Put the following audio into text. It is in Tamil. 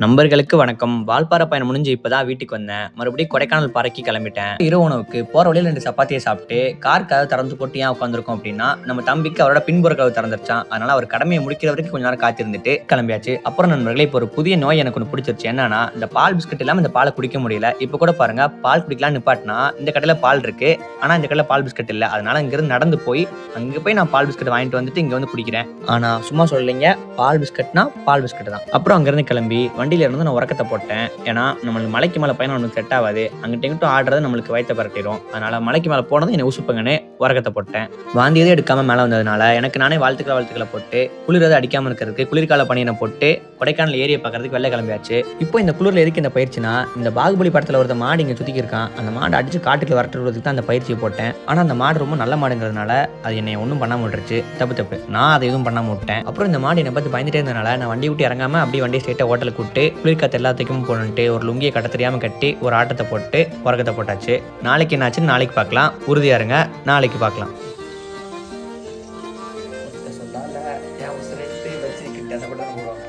நண்பர்களுக்கு வணக்கம். வால்பாறை பயணம் முடிஞ்சு இப்பதான் வீட்டுக்கு வந்தேன். மறுபடியும் கொடைக்கானல் பாறைக்கு கிளம்பிட்டேன். இரவு உணவுக்கு போற வழியில 2 சப்பாத்திய சாப்பிட்டு, கார் கதவு திறந்து போட்டு ஏன் உட்கார்ந்திருக்கோம் அப்படின்னா, நம்ம தம்பிக்கு அவரோட பின்புற கதவு திறந்துருச்சாம். அதனால அவர் கடமைய முடிக்கிற வரைக்கும் கொஞ்ச நேரம் காத்திருந்துட்டு கிளம்பியாச்சு. அப்புறம் நண்பர்களே, இப்போ ஒரு புதிய நோய் எனக்கு ஒண்ணு பிடிச்சிருச்சு. என்னன்னா, இந்த பால் பிஸ்கட் இல்லாம இந்த பால குடிக்க முடியல. இப்ப கூட பாருங்க, பால் குடிக்கலாம்னு நிப்பாட்டினா, இந்த கடையில பால் இருக்கு. ஆனா இந்த கடையில பால் பிஸ்கட் இல்ல. அதனால இங்கிருந்து நடந்து போய், அங்க போய் நான் பால் பிஸ்கட் வாங்கிட்டு வந்துட்டு இங்க வந்து குடிக்கிறேன். ஆனா சும்மா சொல்லலைங்க. பால் பிஸ்கட்னா பால் பிஸ்கட் தான். அப்புறம் அங்கிருந்து கிளம்பி வண்டியில இருந்து நான் உறக்கத்தை போட்டேன். ஏன்னா நம்மளுக்கு மலைக்கு மேல பயணம் நமக்கு செட் ஆகாது. அங்கிட்ட இங்கிட்டும் ஆடுறது நம்மளுக்கு வயித்தை பரட்டிடும். அதனால மலைக்கு மேல போனதும் என்னை உசுப்புங்கன்னு உறக்கத்தை போட்டேன். வாந்தி எதுவும் எடுக்காம மேல வந்ததுனால எனக்கு நானே வாழ்த்துக்களை போட்டு, குளிர் அடிக்காம இருக்கிறதுக்கு குளிர்கால பனியனை போட்டு கொடைக்கானல் ஏரியை பார்க்கறதுக்கு வெளில கிளம்பியாச்சு. இப்போ இந்த குளிர்ல எதுக்கு இந்த பயிற்சினா, இந்த பாகுபலி படத்துல ஒருத்த மாடு இங்க சுத்திக்கி இருக்கான். அந்த மாடு அடிச்சு காட்டுக்குள்ள வரட்டுறதுக்கு தான் அந்த பயிற்சியை போட்டேன். ஆனா அந்த மாடு ரொம்ப நல்ல மாடுங்கிறதுனால அது என்னை ஒன்றும் பண்ணாம விட்டுருச்சு. தப்பு நான் அதை எதுவும் பண்ணாம விட்டேன். அப்புறம் இந்த மாடு என்னை பார்த்து பயந்துட்டே இருந்தனால நான் வண்டி விட்டு இறங்காம அப்படியே வண்டியை ஸ்ட்ரெயிட்டா ஹோட்டலுக்கு கூப்பிட்டு குளிர்காத்து எல்லாத்துக்கும் போட்டு ஒரு லுங்கியை கட்ட தெரியாம கட்டி ஒரு ஆட்டத்தை போட்டு உறக்கத்தை போட்டாச்சு. நாளைக்கு என்னாச்சுன்னு நாளைக்கு பார்க்கலாம். உறுதியா இருங்க, நாளைக்கு பார்க்கலாம்.